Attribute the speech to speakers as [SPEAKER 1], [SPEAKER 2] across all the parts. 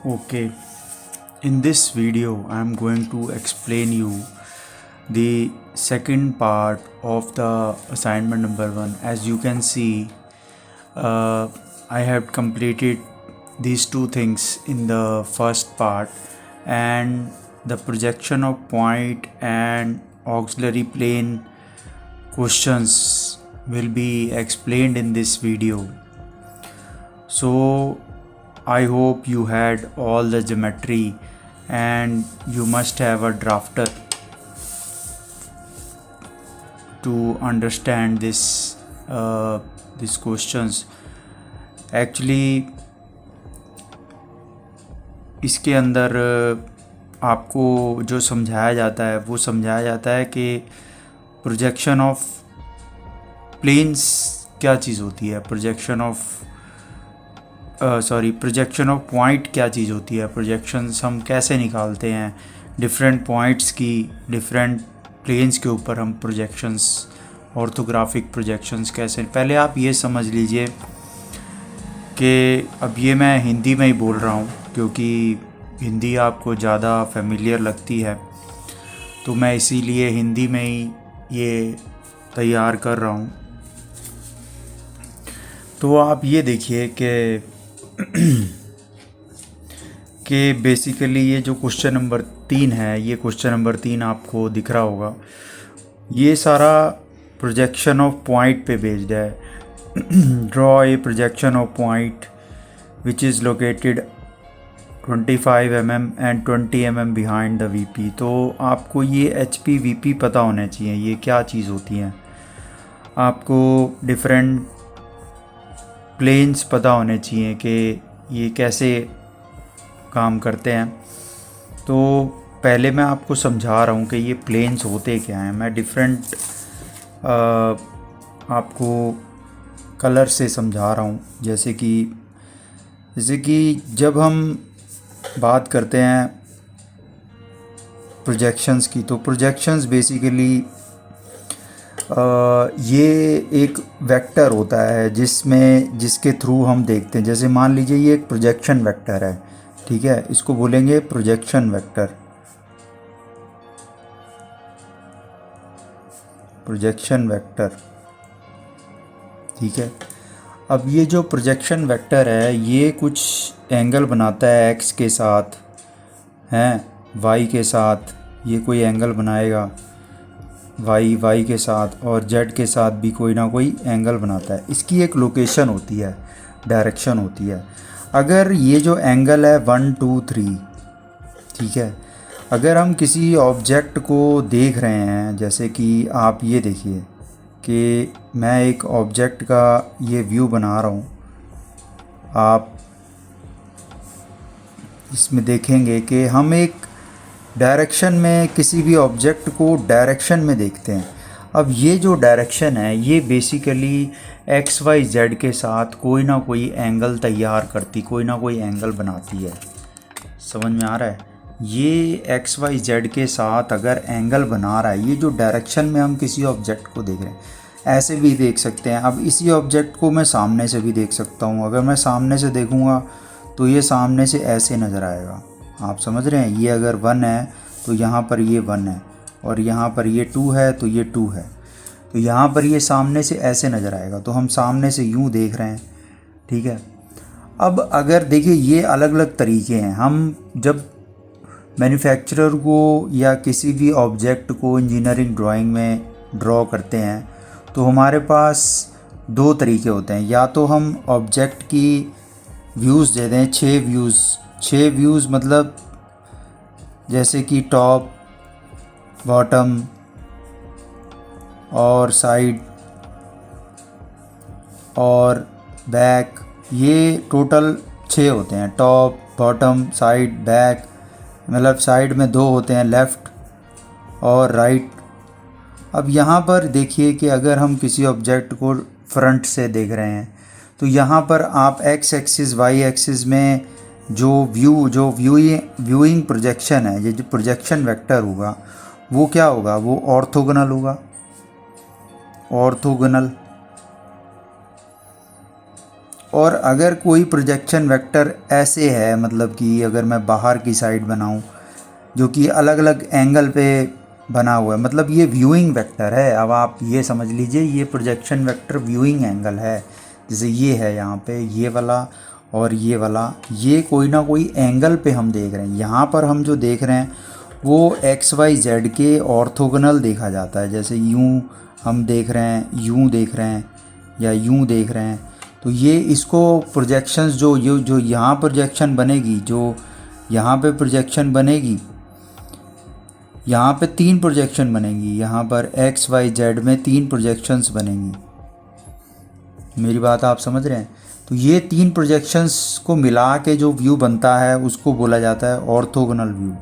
[SPEAKER 1] Okay, in this video, I am going to explain you the second part of the assignment number 1. As you can see, uh, I have completed these two things in the first part, and the projection of point and auxiliary plane questions will be explained in this video. So I hope you had all the geometry and you must have a drafter to understand these questions. Actually इसके अंदर आपको जो समझाया जाता है वो समझाया जाता है कि प्रोजेक्शन ऑफ प्लेन्स क्या चीज़ होती है, प्रोजेक्शन ऑफ पॉइंट क्या चीज़ होती है, प्रोजेक्शंस हम कैसे निकालते हैं, डिफरेंट पॉइंट्स की डिफरेंट प्लेन्स के ऊपर हम प्रोजेक्शंस, ऑर्थोग्राफिक प्रोजेक्शंस कैसे। पहले आप ये समझ लीजिए कि अब ये मैं हिंदी में ही बोल रहा हूँ क्योंकि हिंदी आपको ज़्यादा फेमिलियर लगती है, तो मैं इसीलिए हिंदी में ही ये तैयार कर रहा हूँ। तो आप ये देखिए कि बेसिकली ये जो क्वेश्चन नंबर 3 है, ये क्वेश्चन नंबर 3 आपको दिख रहा होगा, ये सारा प्रोजेक्शन ऑफ पॉइंट पे बेस्ड है। Draw a projection of point which is located 25 mm and 20 mm behind the VP. तो आपको ये HP VP पता होना चाहिए, ये क्या चीज़ होती हैं। आपको डिफरेंट प्लेन्स पता होने चाहिए कि ये कैसे काम करते हैं। तो पहले मैं आपको समझा रहा हूँ कि ये प्लेन्स होते क्या हैं। मैं डिफरेंट आपको कलर से समझा रहा हूँ। जैसे कि जब हम बात करते हैं प्रोजेक्शंस की, तो प्रोजेक्शंस बेसिकली ये एक वेक्टर होता है जिसके थ्रू हम देखते हैं। जैसे मान लीजिए ये एक प्रोजेक्शन वेक्टर है, ठीक है, इसको बोलेंगे प्रोजेक्शन वेक्टर, प्रोजेक्शन वेक्टर, ठीक है। अब ये जो प्रोजेक्शन वेक्टर है ये कुछ एंगल बनाता है एक्स के साथ, हैं वाई के साथ, ये कोई एंगल बनाएगा वाई के साथ, और जेड के साथ भी कोई ना कोई एंगल बनाता है। इसकी एक लोकेशन होती है, डायरेक्शन होती है। अगर ये जो एंगल है 1 2 3, ठीक है, अगर हम किसी ऑब्जेक्ट को देख रहे हैं, जैसे कि आप ये देखिए कि मैं एक ऑब्जेक्ट का ये व्यू बना रहा हूँ, आप इसमें देखेंगे कि हम एक डायरेक्शन में किसी भी ऑब्जेक्ट को डायरेक्शन में देखते हैं। अब ये जो डायरेक्शन है ये बेसिकली XYZ के साथ कोई ना कोई एंगल तैयार करती, कोई ना कोई एंगल बनाती है। समझ में आ रहा है? ये XYZ के साथ अगर एंगल बना रहा है, ये जो डायरेक्शन में हम किसी ऑब्जेक्ट को देख रहे हैं, ऐसे भी देख सकते हैं। अब इसी ऑब्जेक्ट को मैं सामने से भी देख सकता हूँ। अगर मैं सामने से देखूँगा तो ये सामने से ऐसे नज़र आएगा। आप समझ रहे हैं? ये अगर 1 है तो यहाँ पर ये 1 है, और यहाँ पर ये 2 है तो ये 2 है। तो यहाँ पर ये सामने से ऐसे नज़र आएगा, तो हम सामने से यूँ देख रहे हैं, ठीक है। अब अगर देखिए ये अलग अलग तरीके हैं। हम जब मैन्युफैक्चरर को या किसी भी ऑब्जेक्ट को इंजीनियरिंग ड्राइंग में ड्रॉ करते हैं तो हमारे पास 2 तरीके होते हैं। या तो हम ऑब्जेक्ट की व्यूज़ दे दें, 6 व्यूज़ मतलब जैसे कि टॉप, बॉटम और साइड और बैक, ये टोटल 6 होते हैं। टॉप, बॉटम, साइड, बैक, मतलब साइड में 2 होते हैं, लेफ़्ट और राइट। अब यहाँ पर देखिए कि अगर हम किसी ऑब्जेक्ट को फ्रंट से देख रहे हैं तो यहाँ पर आप एक्स एक्सिस वाई एक्सिस में जो व्यूइंग प्रोजेक्शन है, ये जो प्रोजेक्शन वेक्टर होगा वो क्या होगा, वो ऑर्थोगोनल होगा। ऑर्थोगोनल और अगर कोई प्रोजेक्शन वेक्टर ऐसे है, मतलब कि अगर मैं बाहर की साइड बनाऊं जो कि अलग अलग एंगल पे बना हुआ है, मतलब ये व्यूइंग वेक्टर है। अब आप ये समझ लीजिए ये प्रोजेक्शन वेक्टर व्यूइंग एंगल है। जैसे ये है यहाँ पे ये वाला और ये वाला, ये कोई ना कोई एंगल पे हम देख रहे हैं। यहाँ पर हम जो देख रहे हैं वो एक्स वाई जेड के ऑर्थोगोनल देखा जाता है। जैसे यूँ हम देख रहे हैं, यूँ देख रहे हैं या यूँ देख रहे हैं, तो ये इसको प्रोजेक्शंस जो यहाँ प्रोजेक्शन बनेगी, जो यहाँ पे प्रोजेक्शन बनेगी, यहाँ पे 3 प्रोजेक्शन बनेगी, यहाँ पर एक्स वाई जेड में 3 प्रोजेक्शंस बनेंगी। मेरी बात आप समझ रहे हैं? तो ये 3 प्रोजेक्शंस को मिला के जो व्यू बनता है उसको बोला जाता है ऑर्थोगोनल व्यू।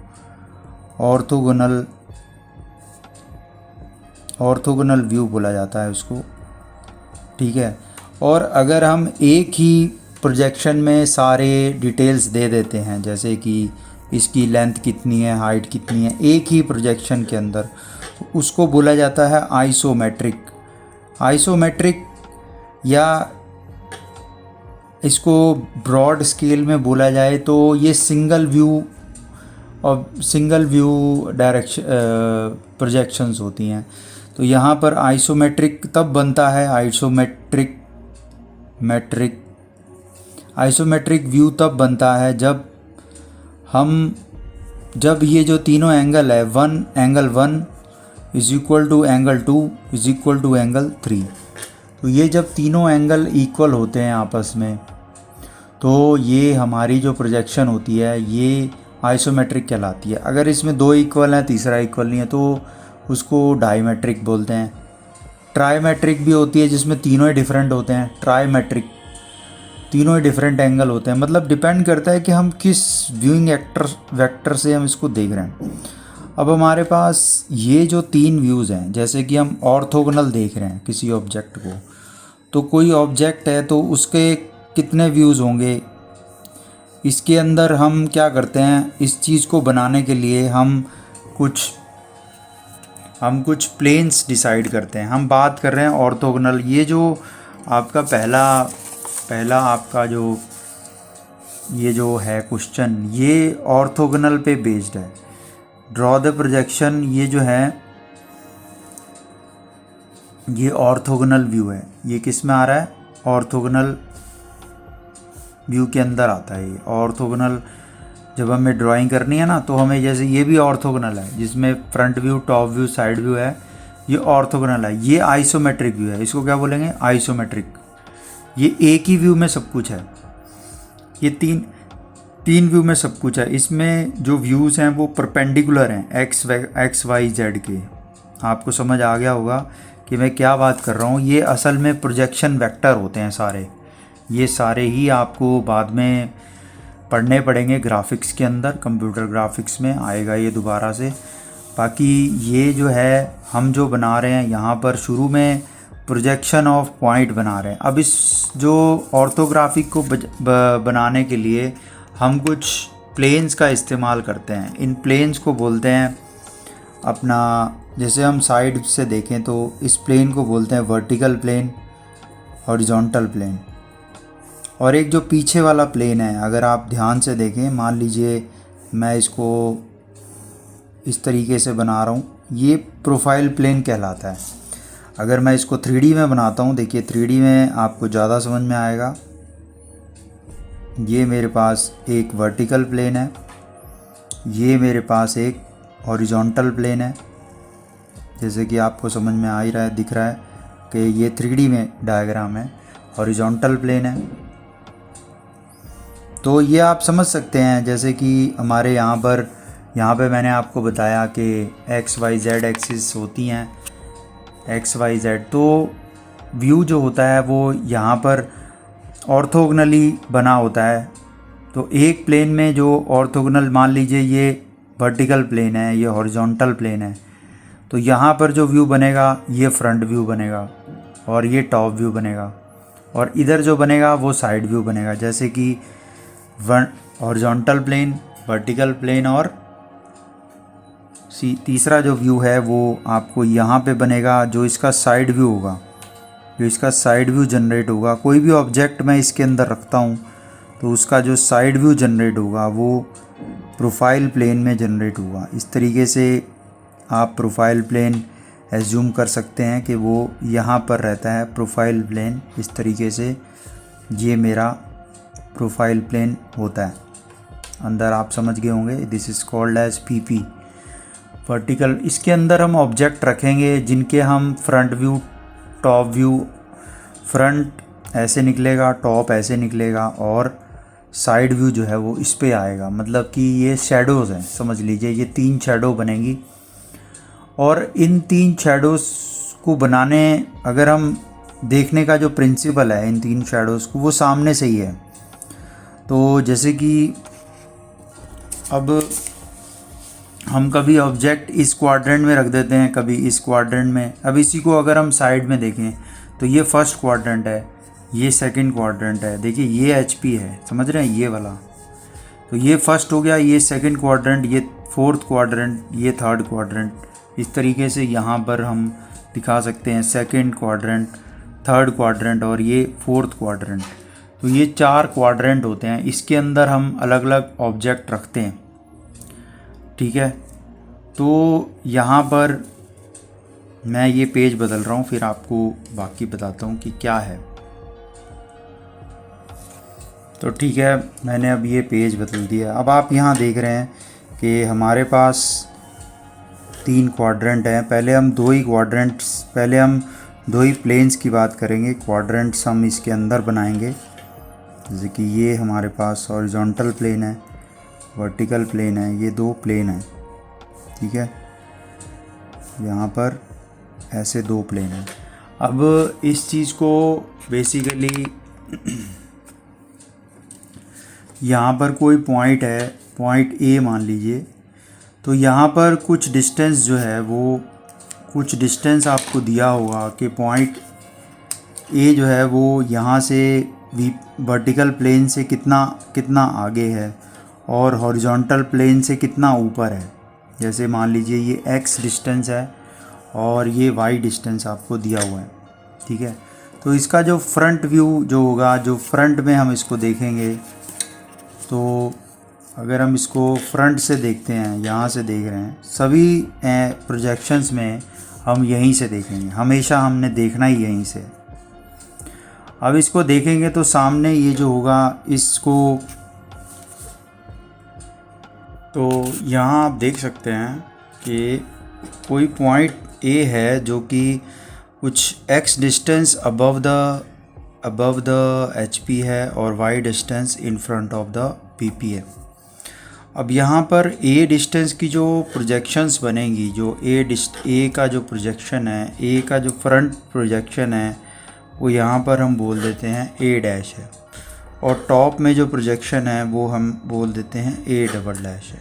[SPEAKER 1] ऑर्थोगोनल व्यू बोला जाता है उसको, ठीक है। और अगर हम एक ही प्रोजेक्शन में सारे डिटेल्स दे देते हैं, जैसे कि इसकी लेंथ कितनी है, हाइट कितनी है, एक ही प्रोजेक्शन के अंदर, उसको बोला जाता है आइसोमेट्रिक या इसको ब्रॉड स्केल में बोला जाए तो ये सिंगल व्यू डायरेक्शन प्रोजेक्शंस होती हैं। तो यहाँ पर आइसोमेट्रिक तब बनता है, आइसोमेट्रिक व्यू तब बनता है जब ये जो तीनों एंगल है, angle 1 is equal to angle 2 is equal to angle 3, तो ये जब तीनों एंगल इक्वल होते हैं आपस में, तो ये हमारी जो प्रोजेक्शन होती है ये आइसोमेट्रिक कहलाती है। अगर इसमें 2 इक्वल हैं, तीसरा इक्वल नहीं है, तो उसको डायमेट्रिक बोलते हैं। ट्राईमेट्रिक भी होती है जिसमें तीनों ही डिफरेंट होते हैं, ट्राईमेट्रिक, तीनों ही डिफरेंट एंगल होते हैं। मतलब डिपेंड करता है कि हम किस व्यूइंग वेक्टर से हम इसको देख रहे हैं। अब हमारे पास ये जो 3 व्यूज़ हैं, जैसे कि हम ऑर्थोगोनल देख रहे हैं किसी ऑब्जेक्ट को, तो कोई ऑब्जेक्ट है तो उसके कितने व्यूज़ होंगे। इसके अंदर हम क्या करते हैं, इस चीज़ को बनाने के लिए हम कुछ प्लेन्स डिसाइड करते हैं। हम बात कर रहे हैं ऑर्थोगोनल। ये जो आपका पहला आपका ये जो है क्वेश्चन, ये ऑर्थोगोनल पे बेस्ड है। ड्रॉ द प्रोजेक्शन, ये जो है ये ऑर्थोगोनल व्यू है। ये किस में आ रहा है? ऑर्थोगोनल व्यू के अंदर आता है। ये ऑर्थोगोनल जब हमें ड्राइंग करनी है ना, तो हमें, जैसे ये भी ऑर्थोगोनल है जिसमें front view, top view, side view है, ये ऑर्थोगोनल है। ये आइसोमेट्रिक व्यू है, इसको क्या बोलेंगे? आइसोमेट्रिक। ये एक ही व्यू में सब कुछ है, ये तीन व्यू में सब कुछ है। इसमें जो व्यूज़ हैं वो परपेंडिकुलर हैं एक्स वाई जेड के। आपको समझ आ गया होगा कि मैं क्या बात कर रहा हूँ। ये असल में प्रोजेक्शन वेक्टर होते हैं सारे। ये सारे ही आपको बाद में पढ़ने पड़ेंगे ग्राफिक्स के अंदर, कंप्यूटर ग्राफिक्स में आएगा ये दोबारा से। बाकी ये जो है हम जो बना रहे हैं यहाँ पर शुरू में प्रोजेक्शन ऑफ पॉइंट बना रहे हैं। अब इस जो ऑर्थोग्राफिक को बनाने के लिए हम कुछ प्लेन्स का इस्तेमाल करते हैं। इन प्लेन्स को बोलते हैं अपना, जैसे हम साइड से देखें तो इस प्लेन को बोलते हैं वर्टिकल प्लेन, हॉरिजॉन्टल प्लेन। और एक जो पीछे वाला प्लेन है, अगर आप ध्यान से देखें, मान लीजिए मैं इसको इस तरीके से बना रहा हूँ, ये प्रोफाइल प्लेन कहलाता है। अगर मैं इसको 3D में बनाता हूँ, देखिए 3D में आपको ज़्यादा समझ में आएगा। ये मेरे पास एक वर्टिकल प्लेन है, ये मेरे पास एक हॉरिजॉन्टल प्लेन है। जैसे कि आपको समझ में आ ही रहा है, दिख रहा है कि ये 3D में डायग्राम है, हॉरिजॉन्टल प्लेन है। तो ये आप समझ सकते हैं, जैसे कि हमारे यहाँ पे मैंने आपको बताया कि एक्स वाई जेड एक्सिस होती हैं, एक्स वाई जेड। तो व्यू जो होता है वो यहाँ पर ऑर्थोगोनली बना होता है। तो एक प्लेन में जो ऑर्थोगोनल, मान लीजिए ये वर्टिकल प्लेन है, ये हॉरिजॉन्टल प्लेन है, तो यहाँ पर जो व्यू बनेगा ये फ्रंट व्यू बनेगा और ये टॉप व्यू बनेगा, और इधर जो बनेगा वो साइड व्यू बनेगा। जैसे कि हॉरिजॉन्टल प्लेन, वर्टिकल प्लेन, और तीसरा जो व्यू है वो आपको यहाँ पे बनेगा, जो इसका साइड व्यू होगा, जो इसका साइड व्यू जनरेट होगा, कोई भी ऑब्जेक्ट मैं इसके अंदर रखता हूँ तो उसका जो साइड व्यू जनरेट होगा वो प्रोफाइल प्लेन में जनरेट होगा। इस तरीके से आप प्रोफाइल प्लेन एज्यूम कर सकते हैं कि वो यहाँ पर रहता है प्रोफाइल प्लेन। इस तरीके से ये मेरा प्रोफाइल प्लेन होता है। अंदर आप समझ गए होंगे, this is called as PP vertical. इसके अंदर हम ऑब्जेक्ट रखेंगे जिनके हम front view, top view, front ऐसे निकलेगा, टॉप ऐसे निकलेगा और साइड व्यू जो है वो इस पे आएगा। मतलब कि ये शैडोज़ हैं, समझ लीजिए ये 3 शैडो बनेंगी। और इन 3 शैडोज़ को बनाने, अगर हम देखने का जो प्रिंसिपल है इन 3 शैडोज़ को, वो सामने से ही है। तो जैसे कि अब हम कभी ऑब्जेक्ट इस क्वाड्रेंट में रख देते हैं, कभी इस क्वाड्रेंट में। अब इसी को अगर हम साइड में देखें तो ये फर्स्ट क्वाड्रेंट है, ये सेकंड क्वाड्रेंट है। देखिए ये एचपी है, समझ रहे हैं, ये वाला। तो ये फर्स्ट हो गया, ये सेकंड क्वाड्रेंट, ये फोर्थ क्वाड्रेंट, ये थर्ड क्वाड्रेंट। इस तरीके से यहाँ पर हम दिखा सकते हैं सेकंड क्वाड्रेंट, थर्ड क्वाड्रेंट और ये फोर्थ क्वाड्रेंट। तो ये 4 क्वाड्रेंट होते हैं। इसके अंदर हम अलग अलग ऑब्जेक्ट रखते हैं, ठीक है। तो यहाँ पर मैं ये पेज बदल रहा हूँ, फिर आपको बाकी बताता हूँ कि क्या है। तो ठीक है, मैंने अब ये पेज बदल दिया। अब आप यहाँ देख रहे हैं कि हमारे पास 3 क्वाड्रेंट हैं। पहले हम 2 ही प्लेन्स की बात करेंगे। क्वाड्रेंट्स हम इसके अंदर बनाएंगे। जैसे कि ये हमारे पास हॉरिजॉन्टल प्लेन है, वर्टिकल प्लेन है, ये 2 प्लेन हैं, ठीक है। यहाँ पर ऐसे 2 प्लेन हैं। अब इस चीज़ को बेसिकली यहाँ पर कोई पॉइंट है, पॉइंट ए मान लीजिए। तो यहाँ पर कुछ डिस्टेंस जो है वो, कुछ डिस्टेंस आपको दिया होगा कि पॉइंट ए जो है वो यहाँ से वर्टिकल प्लेन से कितना आगे है और हॉरिजॉन्टल प्लेन से कितना ऊपर है। जैसे मान लीजिए ये एक्स डिस्टेंस है और ये वाई डिस्टेंस आपको दिया हुआ है, ठीक है। तो इसका जो फ्रंट व्यू जो होगा, जो फ्रंट में हम इसको देखेंगे, तो अगर हम इसको फ्रंट से देखते हैं, यहाँ से देख रहे हैं, सभी प्रोजेक्शंस में हम यहीं से देखेंगे, हमेशा हमने देखना ही यहीं से। अब इसको देखेंगे तो सामने ये जो होगा इसको, तो यहाँ आप देख सकते हैं कि कोई पॉइंट ए है जो कि कुछ x distance above the HP है और y distance in front of the PP है। अब यहाँ पर ए डिस्टेंस की जो प्रोजेक्शंस बनेंगी, जो ए का जो प्रोजेक्शन है, ए का जो फ्रंट प्रोजेक्शन है, वो यहाँ पर हम बोल देते हैं A डैश है। और टॉप में जो प्रोजेक्शन है वो हम बोल देते हैं A डबल डैश है।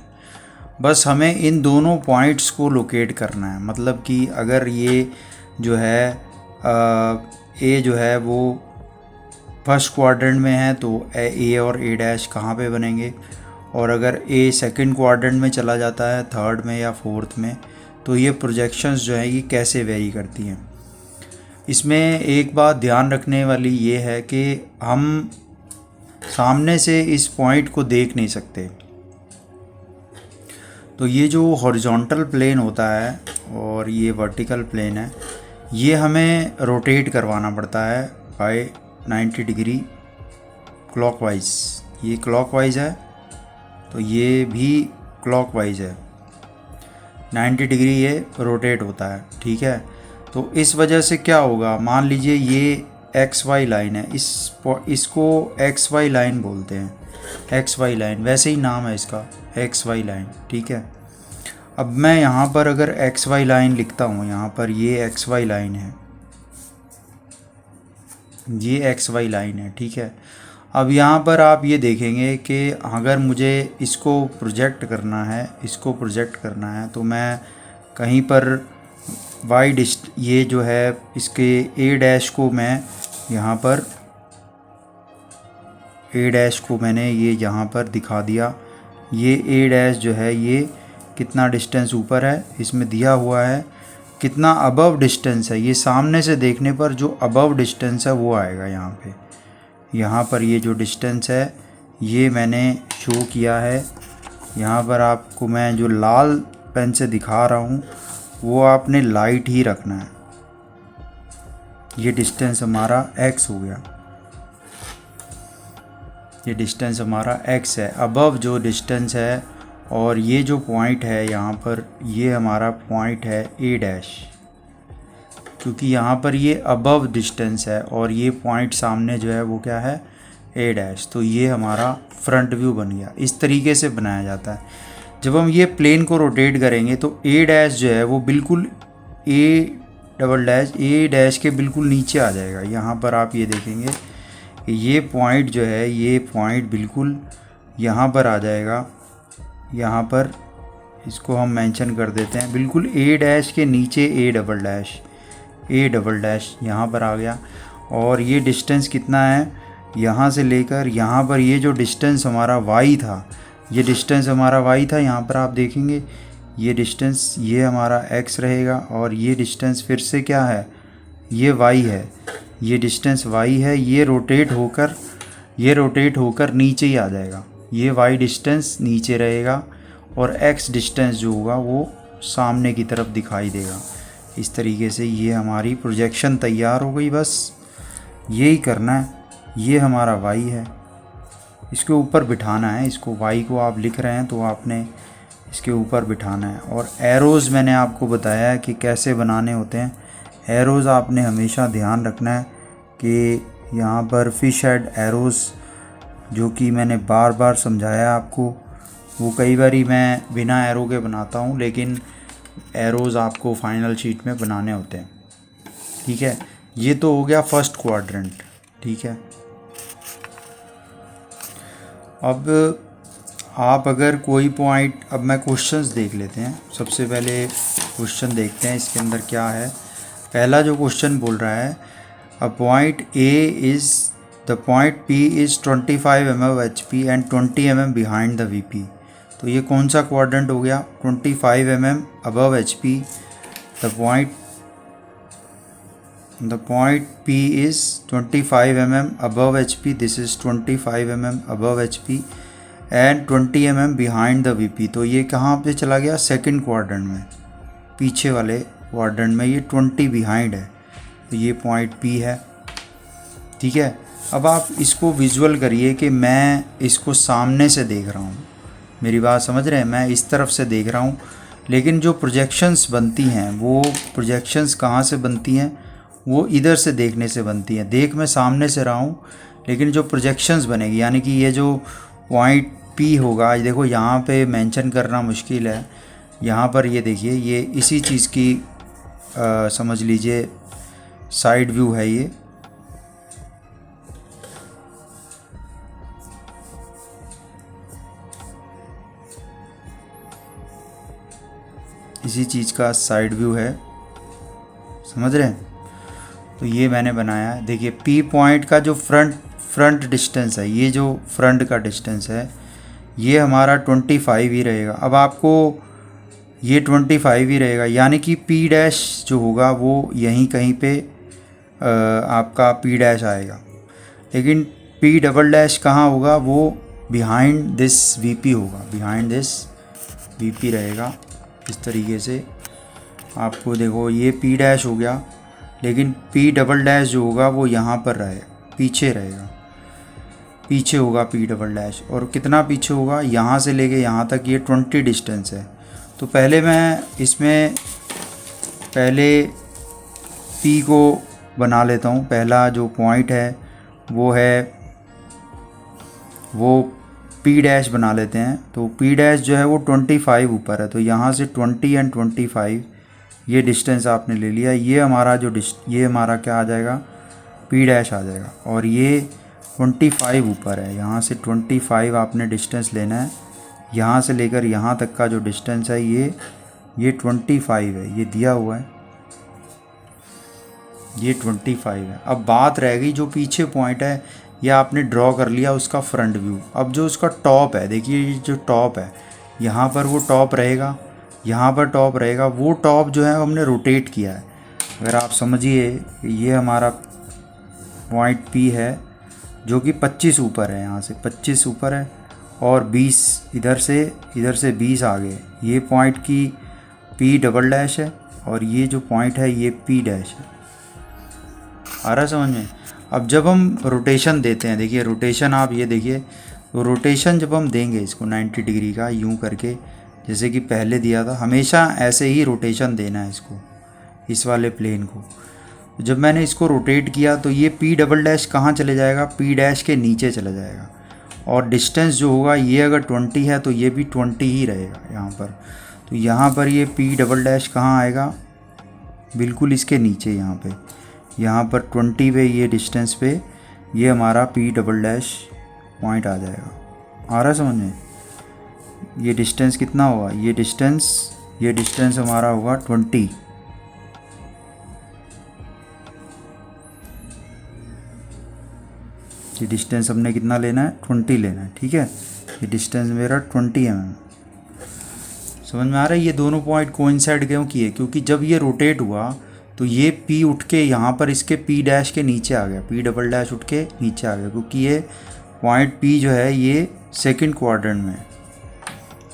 [SPEAKER 1] बस हमें इन दोनों पॉइंट्स को लोकेट करना है। मतलब कि अगर ये जो है A जो है वो फर्स्ट क्वाड्रेंट में है तो A और A डैश कहाँ पे बनेंगे, और अगर A सेकंड क्वाड्रेंट में चला जाता है, थर्ड में या फोर्थ में, तो ये प्रोजेक्शंस जो है ये कैसे वेरी करती हैं। इसमें एक बात ध्यान रखने वाली ये है कि हम सामने से इस पॉइंट को देख नहीं सकते। तो ये जो हॉरिजॉन्टल प्लेन होता है और ये वर्टिकल प्लेन है, ये हमें रोटेट करवाना पड़ता है बाय 90 डिग्री क्लॉकवाइज। ये क्लॉकवाइज है तो ये भी क्लॉकवाइज है, 90 डिग्री ये रोटेट होता है, ठीक है। तो इस वजह से क्या होगा, मान लीजिए ये XY लाइन है, इसको XY लाइन बोलते हैं, XY लाइन, वैसे ही नाम है इसका XY लाइन, ठीक है। अब मैं यहाँ पर अगर XY लाइन लिखता हूँ, यहाँ पर ये XY लाइन है, ये XY लाइन है, ठीक है। अब यहाँ पर आप ये देखेंगे कि अगर मुझे इसको प्रोजेक्ट करना है, इसको प्रोजेक्ट करना है, तो मैं कहीं पर ये जो है इसके A डैश को मैं यहाँ पर A डैश को मैंने ये यहाँ पर दिखा दिया। ये A डैश जो है ये कितना डिस्टेंस ऊपर है इसमें दिया हुआ है कितना अबव डिस्टेंस है, ये सामने से देखने पर जो अबव डिस्टेंस है वो आएगा यहाँ पे। यहाँ पर ये जो डिस्टेंस है ये मैंने शो किया है। यहाँ पर आपको मैं जो लाल पेन से दिखा रहा हूँ वो आपने लाइट ही रखना है। ये डिस्टेंस हमारा x हो गया, ये डिस्टेंस हमारा x है अबव जो डिस्टेंस है। और ये जो पॉइंट है यहाँ पर, ये हमारा पॉइंट है a डैश, क्योंकि यहाँ पर ये अबव डिस्टेंस है और ये पॉइंट सामने जो है वो क्या है, a डैश। तो ये हमारा फ्रंट व्यू बन गया। इस तरीके से बनाया जाता है। जब हम ये प्लेन को रोटेट करेंगे तो a डैश जो है वो बिल्कुल a डैश के बिल्कुल नीचे आ जाएगा। यहाँ पर आप ये देखेंगे कि ये पॉइंट जो है, ये पॉइंट बिल्कुल यहाँ पर आ जाएगा। यहाँ पर इसको हम मेंशन कर देते हैं, बिल्कुल a डैश के नीचे a डबल डैश यहाँ पर आ गया। और ये डिस्टेंस कितना है, यहाँ से लेकर यहाँ पर ये जो डिस्टेंस हमारा y था, ये डिस्टेंस हमारा y था। यहाँ पर आप देखेंगे ये डिस्टेंस, ये हमारा x रहेगा और ये डिस्टेंस फिर से क्या है, ये y है। ये डिस्टेंस y है, ये रोटेट होकर नीचे ही आ जाएगा। ये y डिस्टेंस नीचे रहेगा और x डिस्टेंस जो होगा वो सामने की तरफ दिखाई देगा। इस तरीके से ये हमारी प्रोजेक्शन तैयार हो गई। बस यही करना है। ये हमारा y है, इसके ऊपर बिठाना है। इसको y को आप लिख रहे हैं तो आपने इसके ऊपर बिठाना है। और एरोज़ मैंने आपको बताया है कि कैसे बनाने होते हैं। एरोज़ आपने हमेशा ध्यान रखना है कि यहाँ पर फिश हेड एरोज़, जो कि मैंने बार बार समझाया आपको, वो कई बारी मैं बिना एरो के बनाता हूँ, लेकिन एरोज़ आपको फाइनल शीट में बनाने होते हैं। ठीक है, ये तो हो गया फर्स्ट क्वाड्रेंट। ठीक है, अब आप अगर कोई पॉइंट, अब मैं क्वेश्चंस देख लेते हैं। सबसे पहले क्वेश्चन देखते हैं इसके अंदर क्या है। पहला जो क्वेश्चन बोल रहा है, a point the point P is 25 mm HP and 20 mm behind the VP। तो ये कौन सा क्वाड्रेंट हो गया, 25 mm above HP। The point P is 25 mm above HP, this is 25 mm above HP and 20 mm behind the VP। तो ये कहाँ पे चला गया, सेकंड क्वाड्रेंट में, पीछे वाले क्वाड्रेंट में। ये 20 बिहाइंड है, तो ये पॉइंट P है। ठीक है, अब आप इसको विजुअल करिए कि मैं इसको सामने से देख रहा हूँ। मेरी बात समझ रहे हैं, मैं इस तरफ से देख रहा हूँ, लेकिन जो प्रोजेक्शंस बनती हैं वो प्रोजेक्शंस कहाँ से बनती हैं, वो इधर से देखने से बनती हैं। देख मैं सामने से रहा हूँ, लेकिन जो प्रोजेक्शंस बनेगी, यानी कि ये जो पॉइंट P होगा, देखो यहाँ पे मेंशन करना मुश्किल है। यहाँ पर ये देखिए, ये इसी चीज़ की समझ लीजिए साइड व्यू है। ये इसी चीज़ का साइड व्यू है, समझ रहे हैं। तो ये मैंने बनाया है। देखिए P पॉइंट का जो फ्रंट डिस्टेंस है, ये जो फ्रंट का डिस्टेंस है, ये हमारा 25 ही रहेगा। अब आपको ये 25 ही रहेगा, यानी कि P डैश जो होगा वो यहीं कहीं पे आपका P डैश आएगा। लेकिन P डबल डैश कहाँ होगा, वो बिहाइंड दिस VP होगा, बिहाइंड दिस VP रहेगा। इस तरीके से आपको देखो, ये P डैश हो गया, लेकिन P डबल डैश जो होगा वो यहाँ पर पीछे रहेगा, पीछे होगा P डबल डैश। और कितना पीछे होगा, यहाँ से लेके यहाँ तक ये 20 डिस्टेंस है। तो पहले मैं इसमें P को बना लेता हूँ। पहला जो पॉइंट है वो P डैश बना लेते हैं। तो P डैश जो है वो 25 ऊपर है, तो यहाँ से 20 एंड 25 ये डिस्टेंस आपने ले लिया। ये हमारा ये हमारा क्या आ जाएगा, P डैश आ जाएगा। और ये 25 ऊपर है, यहाँ से 25 आपने डिस्टेंस लेना है। यहाँ से लेकर यहाँ तक का जो डिस्टेंस है ये 25 है, ये दिया हुआ है, ये 25 है। अब बात रह गई जो पीछे पॉइंट है, यह आपने ड्रॉ कर लिया उसका फ्रंट व्यू। अब जो उसका टॉप है, देखिए ये जो टॉप है, यहाँ पर वो टॉप रहेगा, यहाँ पर टॉप रहेगा, वो टॉप जो है हमने रोटेट किया है। अगर आप समझिए ये हमारा पॉइंट P है जो कि 25 ऊपर है, यहाँ से 25 ऊपर है और 20 इधर से 20 आगे, ये पॉइंट की P डबल डैश है और ये जो पॉइंट है ये P डैश है। आ रहा समझ में? अब जब हम रोटेशन देते हैं, देखिए रोटेशन आप ये देखिए, तो रोटेशन जब हम देंगे इसको 90 डिग्री का यूं करके, जैसे कि पहले दिया था, हमेशा ऐसे ही रोटेशन देना है इसको, इस वाले प्लेन को। जब मैंने इसको रोटेट किया तो ये P डबल डैश कहाँ चले जाएगा, P डैश के नीचे चला जाएगा और डिस्टेंस जो होगा ये अगर 20 है तो ये भी 20 ही रहेगा यहाँ पर। तो यहाँ पर ये P डबल डैश कहाँ आएगा, बिल्कुल इसके नीचे यहाँ पर 20 पे ये डिस्टेंस पे ये हमारा P डबल डैश पॉइंट आ जाएगा। आ रहा समझ में? ये डिस्टेंस कितना होगा, ये डिस्टेंस हमारा होगा 20। ये डिस्टेंस हमने कितना लेना है, 20 लेना है, ठीक है। ये डिस्टेंस मेरा 20 mm। समझ में आ रहा है? ये दोनों पॉइंट कोइंसाइड क्यों किए, क्योंकि जब ये रोटेट हुआ तो ये P उठ के यहाँ पर इसके P डैश के नीचे आ गया, P डबल डैश उठ के नीचे आ गया, क्योंकि ये पॉइंट P जो है ये सेकंड क्वाड्रेंट में है,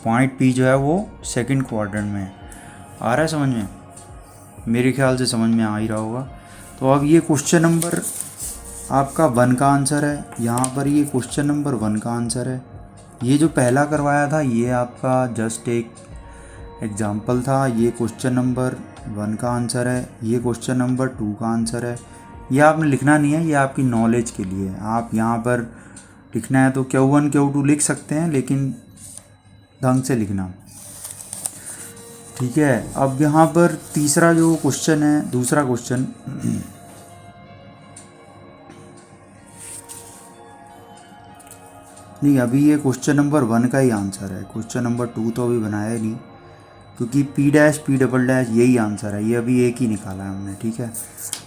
[SPEAKER 1] पॉइंट P जो है वो सेकंड क्वाड्रेंट में है। आ रहा है समझ में? मेरे ख्याल से समझ में आ ही रहा होगा। तो अब ये क्वेश्चन नंबर आपका 1 का आंसर है, यहाँ पर ये क्वेश्चन नंबर 1 का आंसर है। ये जो पहला करवाया था ये आपका जस्ट एक एग्जाम्पल था, ये क्वेश्चन नंबर 1 का आंसर है, ये क्वेश्चन नंबर 2 का आंसर है। ये आपने लिखना नहीं है, ये आपकी नॉलेज के लिए है। आप यहाँ पर लिखना है तो Q1 Q2 लिख सकते हैं, लेकिन ढंग से लिखना, ठीक है। अब यहाँ पर तीसरा जो क्वेश्चन है, दूसरा क्वेश्चन, नहीं अभी ये क्वेश्चन नंबर 1 का ही आंसर है, क्वेश्चन नंबर 2 तो अभी बनाया ही नहीं, क्योंकि P dash P double dash यही आंसर है, ये अभी एक ही निकाला है हमने, ठीक है।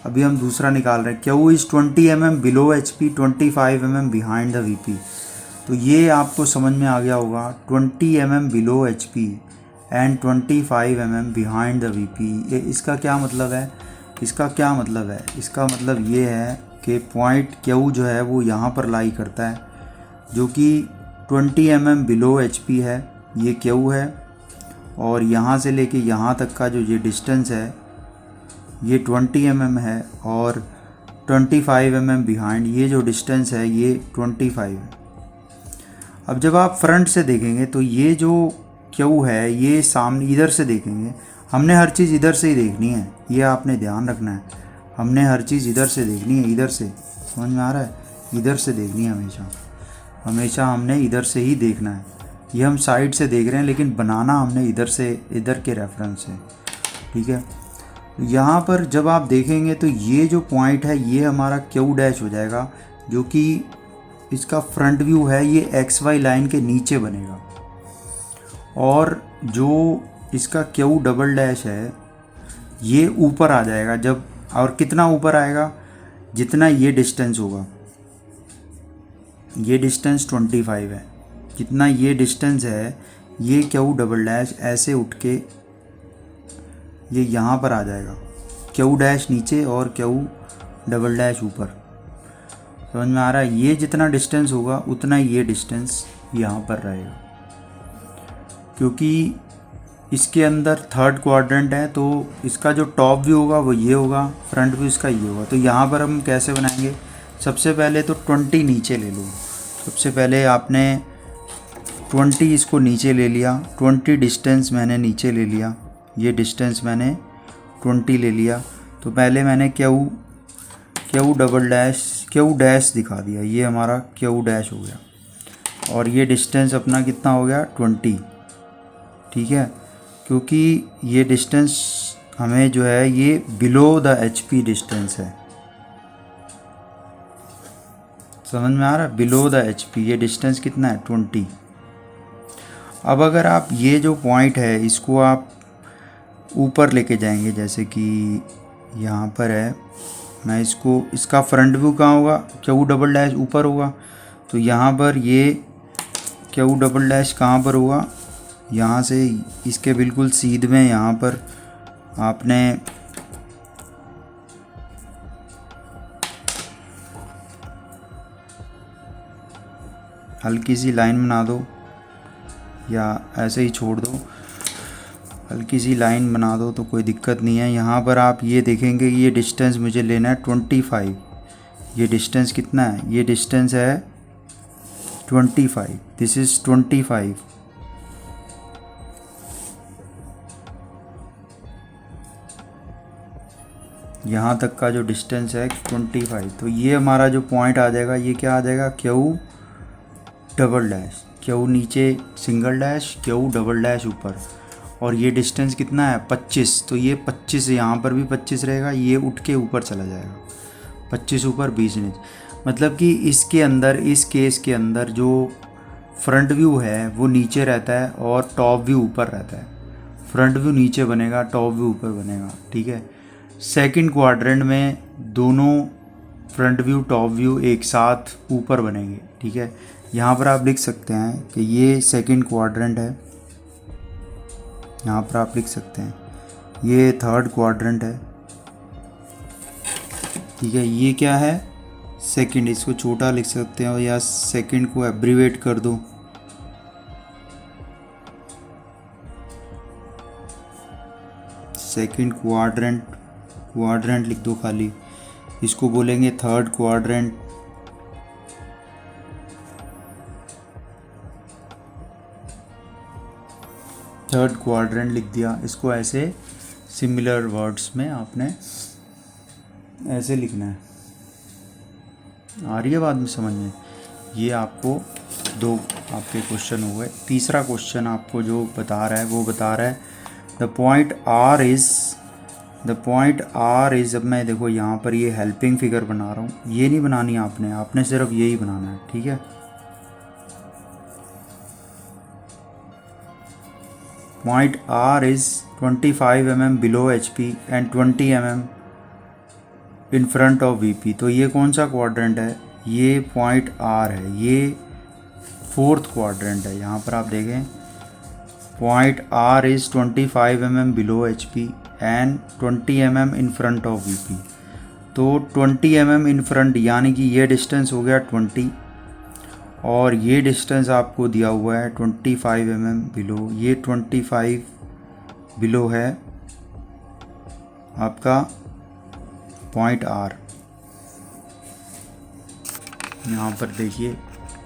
[SPEAKER 1] अभी हम दूसरा निकाल रहे हैं, Q is 20 mm below HP, 25 mm behind the VP। तो ये आपको समझ में आ गया होगा, 20 mm below HP and 25 mm behind the VP। ये इसका क्या मतलब है, इसका मतलब ये है कि पॉइंट Q जो है वो यहाँ पर लाई करता है, जो कि 20 mm बिलो HP है, ये Q है, और यहाँ से लेके यहाँ तक का जो ये डिस्टेंस है ये 20 mm है, और 25 mm बिहाइंड ये जो डिस्टेंस है ये 25 है। अब जब आप फ्रंट से देखेंगे तो ये जो Q है ये सामने इधर से देखेंगे, हमने हर चीज़ इधर से ही देखनी है, ये आपने ध्यान रखना है, हमने हर चीज़ इधर से देखनी है, इधर से, समझ में आ रहा है? इधर से देखनी है हमेशा हमने इधर से ही देखना है। ये हम साइड से देख रहे हैं लेकिन बनाना हमने इधर से, इधर के रेफरेंस से, ठीक है। यहाँ पर जब आप देखेंगे तो ये जो पॉइंट है ये हमारा Q डैश हो जाएगा, जो कि इसका फ्रंट व्यू है, ये XY लाइन के नीचे बनेगा, और जो इसका Q डबल डैश है ये ऊपर आ जाएगा जब, और कितना ऊपर आएगा, जितना ये डिस्टेंस होगा, ये डिस्टेंस 25 है, जितना ये डिस्टेंस है ये Q डबल डैश ऐसे उठ के ये यहाँ पर आ जाएगा, Q डैश नीचे और Q डबल डैश ऊपर। समझ में आ रहा है? ये जितना डिस्टेंस होगा उतना ही ये डिस्टेंस यहाँ पर रहेगा, क्योंकि इसके अंदर थर्ड क्वाड्रेंट है, तो इसका जो टॉप व्यू होगा वो ये होगा, फ्रंट व्यू इसका ये होगा। तो यहाँ पर हम कैसे बनाएंगे, सबसे पहले तो 20 नीचे ले लो, सबसे पहले आपने 20 इसको नीचे ले लिया, 20 डिस्टेंस मैंने नीचे ले लिया, ये डिस्टेंस मैंने 20 ले लिया। तो पहले मैंने Q double dash Q dash दिखा दिया, ये हमारा Q डैश हो गया, और ये डिस्टेंस अपना कितना हो गया 20, ठीक है, क्योंकि ये डिस्टेंस हमें जो है ये बिलो द HP डिस्टेंस है। समझ में आ रहा है? बिलो द HP ये डिस्टेंस कितना है 20। अब अगर आप ये जो पॉइंट है इसको आप ऊपर लेके जाएंगे, जैसे कि यहाँ पर है, मैं इसको, इसका फ्रंट व्यू कहाँ होगा, Q डबल डैश ऊपर होगा, तो यहाँ पर ये Q डबल डैश कहाँ पर होगा, यहाँ से इसके बिल्कुल सीध में यहाँ पर आपने हल्की सी लाइन बना दो या ऐसे ही छोड़ दो, हल्की सी लाइन बना दो तो कोई दिक्कत नहीं है। यहाँ पर आप ये देखेंगे कि ये डिस्टेंस मुझे लेना है 25। ये डिस्टेंस कितना है? ये डिस्टेंस है 25, दिस इज़ 25। यहाँ तक का जो डिस्टेंस है 25, तो ये हमारा जो पॉइंट आ जाएगा ये क्या आ जाएगा? क्यू डबल डैश, क्यू नीचे single dash, Q double dash ऊपर। और ये डिस्टेंस कितना है? 25, तो ये 25 यहाँ पर भी 25 रहेगा, ये उठ के ऊपर चला जाएगा, 25 ऊपर 20 नीचे। मतलब कि इसके अंदर, इस केस के अंदर जो फ्रंट व्यू है वो नीचे रहता है और टॉप व्यू ऊपर रहता है। फ्रंट व्यू नीचे बनेगा, टॉप व्यू ऊपर बनेगा, ठीक है। सेकंड क्वाड्रेंट में दोनों फ्रंट व्यू टॉप व्यू एक साथ ऊपर बनेंगे, ठीक है। यहाँ पर आप लिख सकते हैं कि ये सेकंड क्वाड्रेंट है, यहाँ पर आप लिख सकते हैं ये थर्ड क्वाड्रेंट है, ठीक है। ये क्या है? सेकंड, इसको छोटा लिख सकते हो या सेकंड को एब्रीवेट कर दो, सेकंड क्वाड्रेंट, क्वाड्रेंट लिख दो खाली, इसको बोलेंगे थर्ड क्वाड्रेंट। थर्ड क्वाड्रेंट लिख दिया, इसको ऐसे सिमिलर वर्ड्स में आपने ऐसे लिखना है। आ रही है बात में समझ में? ये आपको दो आपके क्वेश्चन हो गए। तीसरा क्वेश्चन आपको जो बता रहा है वो बता रहा है द पॉइंट आर इज़, अब मैं देखो यहाँ पर ये हेल्पिंग फिगर बना रहा हूँ, ये नहीं बनानी आपने सिर्फ यही बनाना है, ठीक है। Point R is 25 mm below HP and 20 mm in front of VP। तो ये कौन सा क्वाड्रेंट है? ये पॉइंट आर है, ये फोर्थ क्वाड्रेंट है। यहाँ पर आप देखें point R is 25 mm below HP and 20 mm in front of VP। तो 20 mm इन फ्रंट, यानी कि ये डिस्टेंस हो गया 20 और ये डिस्टेंस आपको दिया हुआ है 25 mm बिलो। ये 25 बिलो है आपका पॉइंट आर। यहाँ पर देखिए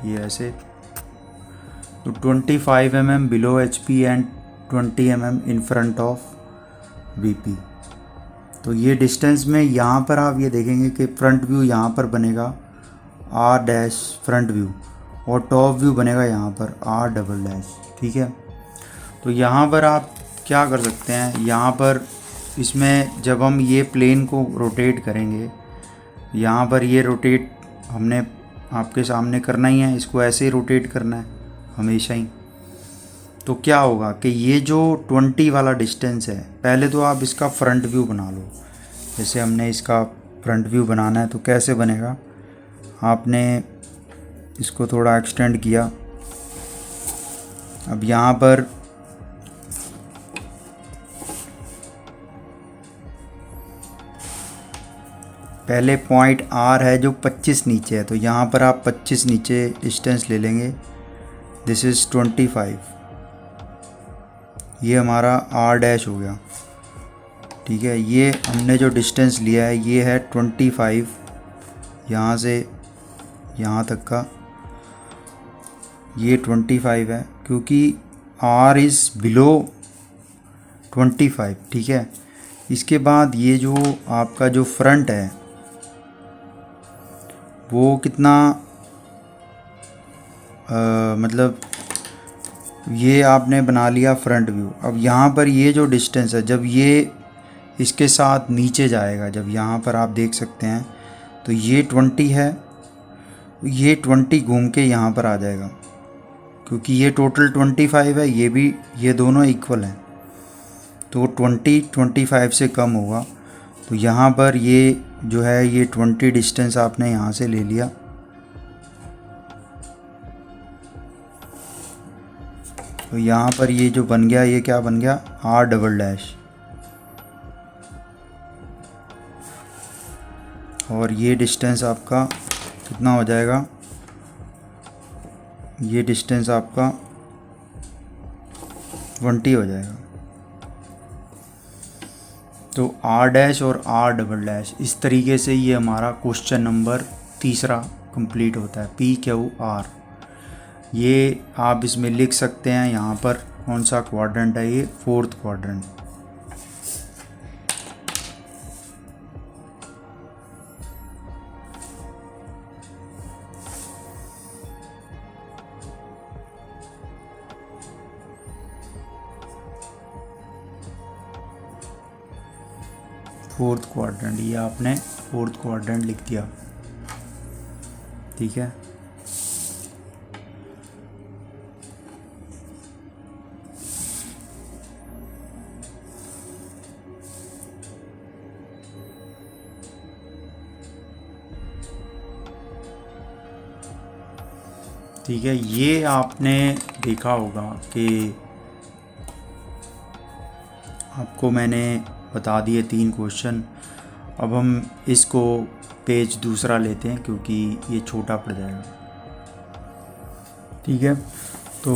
[SPEAKER 1] ये ऐसे, तो 25 mm below HP and 20 mm in front of VP। तो ये डिस्टेंस में यहाँ पर आप ये देखेंगे कि फ्रंट व्यू यहाँ पर बनेगा R डैश फ्रंट व्यू और टॉप व्यू बनेगा यहाँ पर R डबल डैश, ठीक है। तो यहाँ पर आप क्या कर सकते हैं, यहाँ पर इसमें जब हम ये प्लेन को रोटेट करेंगे, यहाँ पर ये रोटेट हमने आपके सामने करना ही है, इसको ऐसे ही रोटेट करना है हमेशा ही। तो क्या होगा कि ये जो 20 वाला डिस्टेंस है, पहले तो आप इसका फ्रंट व्यू बना लो। जैसे हमने इसका फ्रंट व्यू बनाना है तो कैसे बनेगा, आपने इसको थोड़ा एक्सटेंड किया। अब यहाँ पर पहले पॉइंट आर है जो 25 नीचे है, तो यहाँ पर आप 25 नीचे डिस्टेंस ले लेंगे, दिस इज़ 25। ये हमारा आर डैश हो गया, ठीक है। ये हमने जो डिस्टेंस लिया है ये है 25, यहाँ से यहाँ तक का ये 25 है, क्योंकि R इज़ बिलो 25, ठीक है। इसके बाद ये जो आपका जो फ्रंट है वो कितना मतलब ये आपने बना लिया फ्रंट व्यू। अब यहाँ पर ये जो डिस्टेंस है, जब ये इसके साथ नीचे जाएगा, जब यहाँ पर आप देख सकते हैं तो ये 20 है, ये 20 घूम के यहाँ पर आ जाएगा, क्योंकि ये टोटल 25 है, ये भी, ये दोनों इक्वल हैं, तो 25 से कम होगा। तो यहाँ पर ये जो है ये 20 डिस्टेंस आपने यहाँ से ले लिया, तो यहाँ पर ये जो बन गया, ये क्या बन गया, आर डबल डैश, और ये डिस्टेंस आपका कितना हो जाएगा, ये डिस्टेंस आपका 20 हो जाएगा। तो आर डैश और आर डबल डैश, इस तरीके से ये हमारा क्वेश्चन नंबर 3 कंप्लीट होता है, पी क्यू आर। ये आप इसमें लिख सकते हैं, यहाँ पर कौन सा क्वाड्रेंट है, ये 4th क्वाड्रेंट। फोर्थ क्वाड्रेंट, ये आपने 4th क्वाड्रेंट लिख दिया, ठीक है। ठीक है, ये आपने देखा होगा कि आपको मैंने बता दिए 3 क्वेश्चन। अब हम इसको पेज दूसरा लेते हैं क्योंकि ये छोटा पड़ जाएगा, ठीक है। तो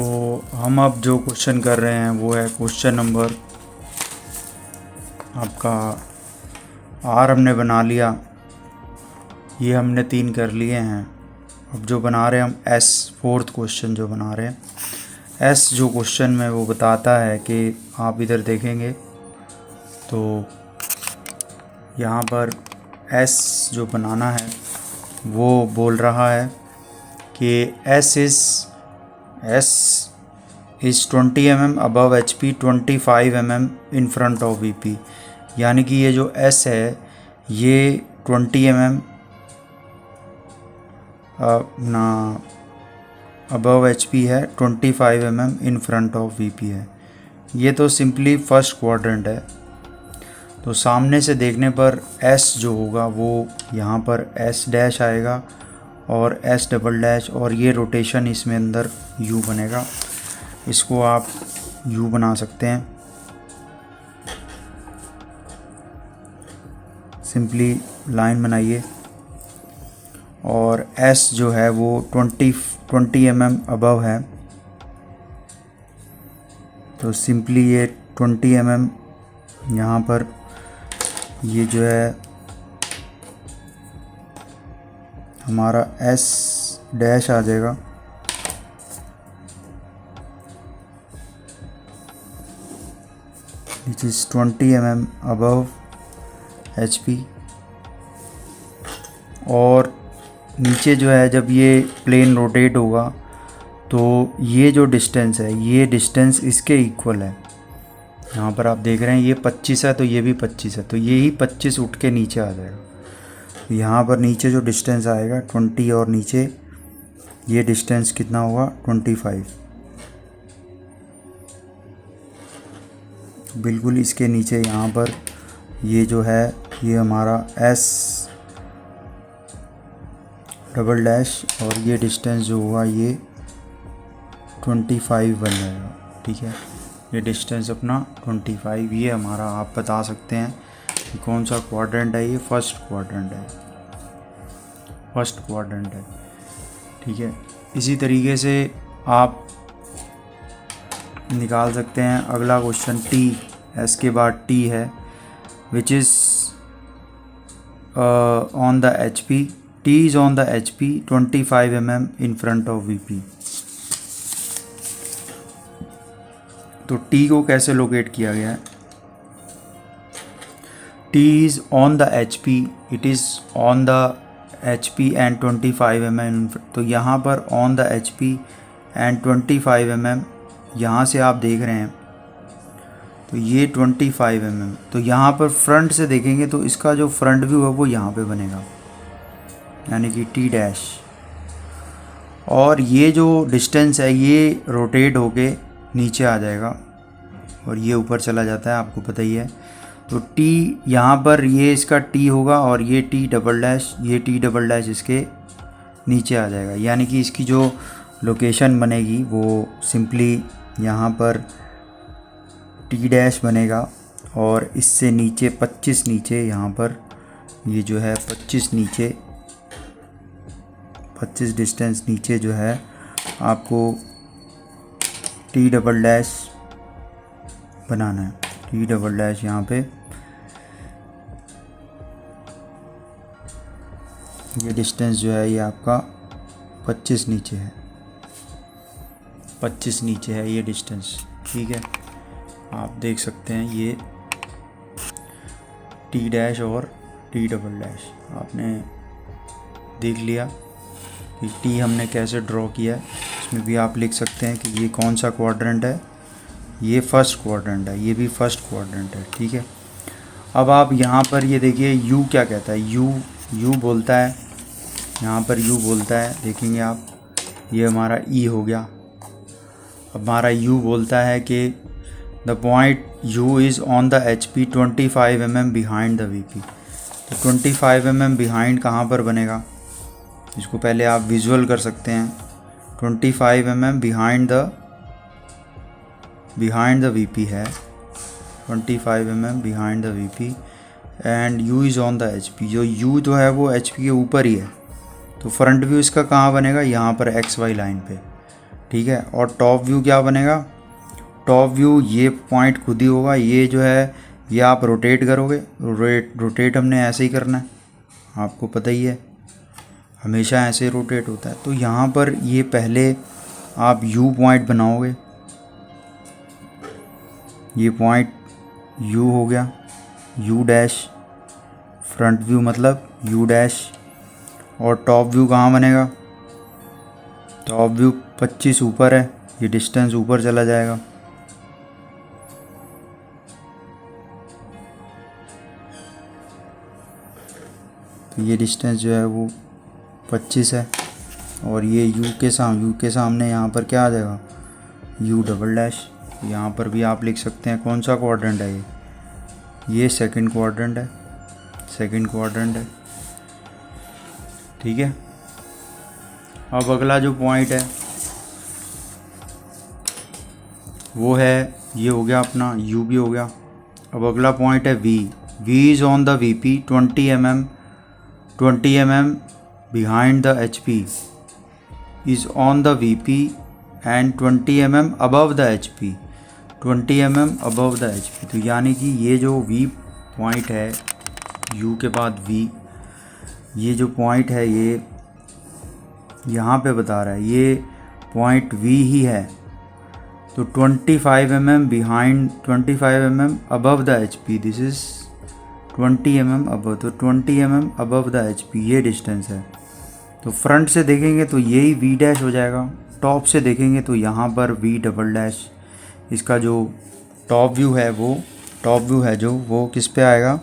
[SPEAKER 1] हम अब जो क्वेश्चन कर रहे हैं वो है क्वेश्चन नंबर आपका आर हमने बना लिया, ये हमने 3 कर लिए हैं। अब जो बना रहे हैं हम एस, 4th क्वेश्चन जो बना रहे हैं, एस जो क्वेश्चन में वो बताता है कि आप इधर देखेंगे तो यहाँ पर एस जो बनाना है वो बोल रहा है कि S is 20 mm above H P, 25 mm in front of V P. यानी कि ये जो एस है ये 20 mm ना अबव एच पी है, 25 mm in front of V P है। ये तो सिंपली फर्स्ट क्वाड्रेंट है। तो सामने से देखने पर एस जो होगा वो यहाँ पर एस डैश आएगा और एस डबल डैश, और ये रोटेशन इसमें अंदर यू बनेगा। इसको आप यू बना सकते हैं, सिंपली लाइन बनाइए। और एस जो है वो 20 mm अबव है, तो सिंपली ये 20 mm यहाँ पर ये जो है हमारा एस डैश आ जाएगा। Which is 20 mm above H P. और नीचे जो है जब ये प्लेन रोटेट होगा तो ये जो डिस्टेंस है, ये डिस्टेंस इसके इक्वल है। यहाँ पर आप देख रहे हैं ये 25 है तो ये भी 25 है, तो ये ही 25 उठ के नीचे आ जाएगा। तो यहाँ पर नीचे जो डिस्टेंस आएगा 20 और नीचे ये डिस्टेंस कितना होगा 25। बिल्कुल इसके नीचे यहाँ पर ये जो है ये हमारा एस डबल डैश, और ये डिस्टेंस जो होगा ये 25 बन जाएगा, ठीक है। ये डिस्टेंस अपना 25, ये हमारा आप बता सकते हैं कि कौन सा क्वाड्रेंट है। ये फर्स्ट क्वाड्रेंट है, ठीक है। इसी तरीके से आप निकाल सकते हैं अगला क्वेश्चन टी, एस के बाद टी है, which is on the H P, T is on the H P 25 mm in front of V P. तो टी को कैसे लोकेट किया गया है, T is on the H P, it is on the H P and 25 mm। तो यहाँ पर on the H P and 25 mm, यहाँ से आप देख रहे हैं तो ये 25 mm। तो यहाँ पर फ्रंट से देखेंगे तो इसका जो फ्रंट व्यू है वो यहाँ पे बनेगा, यानी कि टी डैश। और ये जो डिस्टेंस है ये रोटेट होके नीचे आ जाएगा और ये ऊपर चला जाता है, आपको पता ही है। तो टी यहाँ पर ये इसका टी होगा और ये टी डबल डैश, ये टी डबल डैश इसके नीचे आ जाएगा। यानी कि इसकी जो लोकेशन बनेगी वो सिंपली यहाँ पर टी डैश बनेगा और इससे नीचे 25 नीचे यहाँ पर ये जो है 25 डिस्टेंस नीचे जो है आपको टी डबल डैश बनाना है। टी डबल डैश यहाँ पे ये डिस्टेंस जो है ये आपका 25 नीचे है, 25 नीचे है ये डिस्टेंस। ठीक है, आप देख सकते हैं ये टी डैश और टी डबल डैश आपने देख लिया कि टी हमने कैसे ड्रॉ किया है। इसमें भी आप लिख सकते हैं कि ये कौन सा क्वाड्रेंट है, ये फर्स्ट क्वाड्रेंट है, ये भी फर्स्ट क्वाड्रेंट है। ठीक है, अब आप यहाँ पर ये देखिए यू क्या कहता है, यू बोलता है, यहाँ पर यू बोलता है, देखेंगे आप ये हमारा ई हो गया। अब हमारा यू बोलता है कि the point you is on the H P 25 mm behind the V P. तो 25 mm बिहाइंड कहाँ पर बनेगा, इसको पहले आप विजुअल कर सकते हैं। 25 mm behind the V P है, 25 mm behind the V P and you is on the H P. जो यू जो है वो एच पी के ऊपर ही है, तो फ्रंट व्यू इसका कहाँ बनेगा, यहाँ पर एक्स वाई लाइन पे। ठीक है, और टॉप व्यू क्या बनेगा, टॉप व्यू ये पॉइंट खुद ही होगा, ये जो है ये आप रोटेट करोगे, रोटेट हमने ऐसे ही करना है, आपको पता ही है हमेशा ऐसे रोटेट होता है। तो यहाँ पर ये पहले आप यू पॉइंट बनाओगे, ये पॉइंट यू हो गया, यू डैश फ्रंट व्यू मतलब यू डैश। और टॉप व्यू कहाँ बनेगा, टॉप व्यू 25 ऊपर है, ये डिस्टेंस ऊपर चला जाएगा। तो ये डिस्टेंस जो है वो 25 है और ये यू के सामने यहाँ पर क्या आ जाएगा, यू डबल डैश। यहाँ पर भी आप लिख सकते हैं कौन सा क्वाड्रेंट है ये सेकंड क्वाड्रेंट है। ठीक है, अब अगला जो पॉइंट है वो है, ये हो गया अपना यू भी हो गया। अब अगला पॉइंट है V is on the V P 20 mm behind the H P, is on the V P and 20 mm above the H P, 20 mm above the H P. तो यानी कि ये जो वी पॉइंट है, यू के बाद we, ये जो पॉइंट है ये यहाँ पे बता रहा है ये पॉइंट वी ही है। तो 25 mm behind 25 mm above the H P, this is 20 mm above, तो 20 mm above the H P ये डिस्टेंस है। तो फ्रंट से देखेंगे तो यही वी डैश हो जाएगा, टॉप से देखेंगे तो यहाँ पर वी डबल डैश। इसका जो टॉप व्यू है वो किस पे आएगा,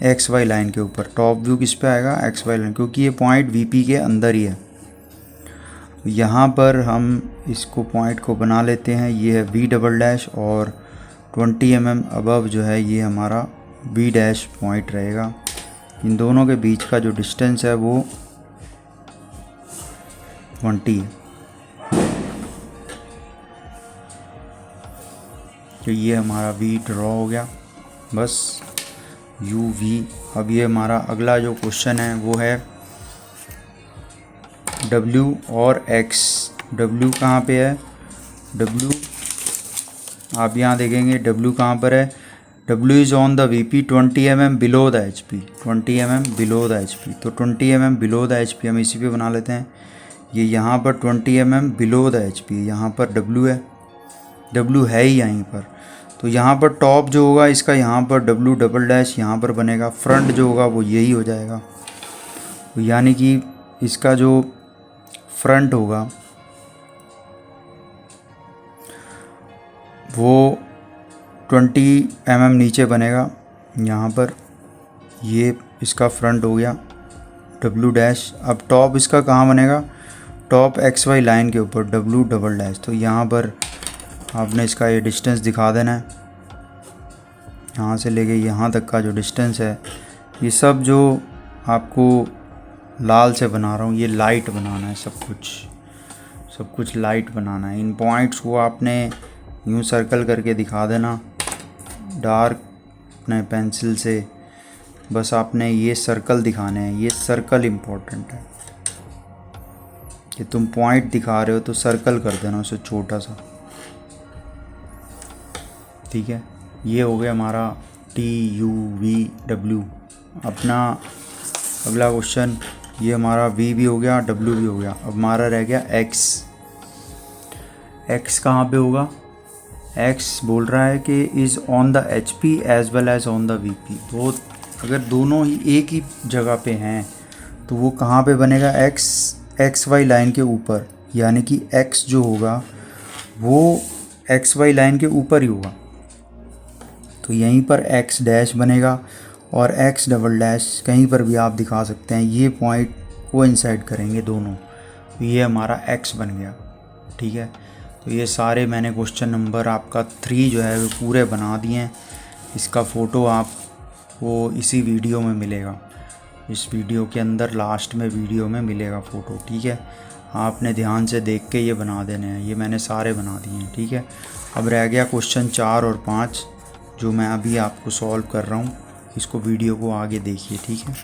[SPEAKER 1] एक्स वाई लाइन के ऊपर। टॉप व्यू किस पे आएगा, एक्स वाई लाइन, क्योंकि ये पॉइंट वी पी के अंदर ही है। यहाँ पर हम इसको पॉइंट को बना लेते हैं, ये है वी डबल डैश और 20 mm अबव जो है ये हमारा वी डैश पॉइंट रहेगा। इन दोनों के बीच का जो डिस्टेंस है वो 20 है। तो ये हमारा वी ड्रॉ हो गया, बस यू वी। अब ये हमारा अगला जो क्वेश्चन है वो है W और X। W कहाँ पे है, W आप यहाँ देखेंगे W कहाँ पर है, W is on the VP 20 mm below the HP, 20 mm below the HP। तो 20 mm बिलो द HP हम इसी पे बना लेते हैं। ये यहाँ पर 20 mm बिलो द HP, यहाँ पर W है, W है ही यहीं पर। तो यहाँ पर टॉप जो होगा इसका यहाँ पर W डबल डैश यहाँ पर बनेगा, फ्रंट जो होगा वो यही हो जाएगा। तो यानी कि इसका जो फ्रंट होगा वो 20 mm नीचे बनेगा, यहाँ पर ये इसका फ्रंट हो गया W डैश। अब टॉप इसका कहाँ बनेगा, टॉप एक्स वाई लाइन के ऊपर W डबल डैश। तो यहाँ पर आपने इसका ये डिस्टेंस दिखा देना है, यहाँ से लेके यहाँ तक का जो डिस्टेंस है। ये सब जो आपको लाल से बना रहा हूँ ये लाइट बनाना है, सब सब कुछ लाइट बनाना है। इन पॉइंट्स को आपने यूँ सर्कल करके दिखा देना डार्क अपने पेंसिल से। बस आपने ये सर्कल दिखाने हैं, ये सर्कल इम्पोर्टेंट है कि तुम पॉइंट दिखा रहे हो तो सर्कल कर देना उसे छोटा सा, ठीक है। ये हो गया हमारा TUVW। अपना अगला क्वेश्चन, ये हमारा V भी हो गया, W भी हो गया। अब हमारा रह गया X। X कहाँ पे होगा? X बोल रहा है कि is on the HP as well as on the VP। तो अगर दोनों ही एक ही जगह पे हैं तो वो कहाँ पे बनेगा? XY लाइन के ऊपर, यानी कि X जो होगा वो XY लाइन के ऊपर ही होगा। तो यहीं पर X डैश बनेगा और X डबल डैश कहीं पर भी आप दिखा सकते हैं। ये पॉइंट कोइंसाइड करेंगे दोनों, तो ये हमारा X बन गया, ठीक है। तो ये सारे मैंने क्वेश्चन नंबर आपका 3 जो है वो पूरे बना दिए हैं। इसका फ़ोटो आपको इसी वीडियो में मिलेगा, इस वीडियो के अंदर लास्ट में वीडियो में मिलेगा फ़ोटो, ठीक है। आपने ध्यान से देख के ये बना देने हैं। ये मैंने सारे बना दिए हैं, ठीक है। अब रह गया क्वेश्चन 4 और 5 जो मैं अभी आपको सॉल्व कर रहा हूँ। इसको वीडियो को आगे देखिए, ठीक है।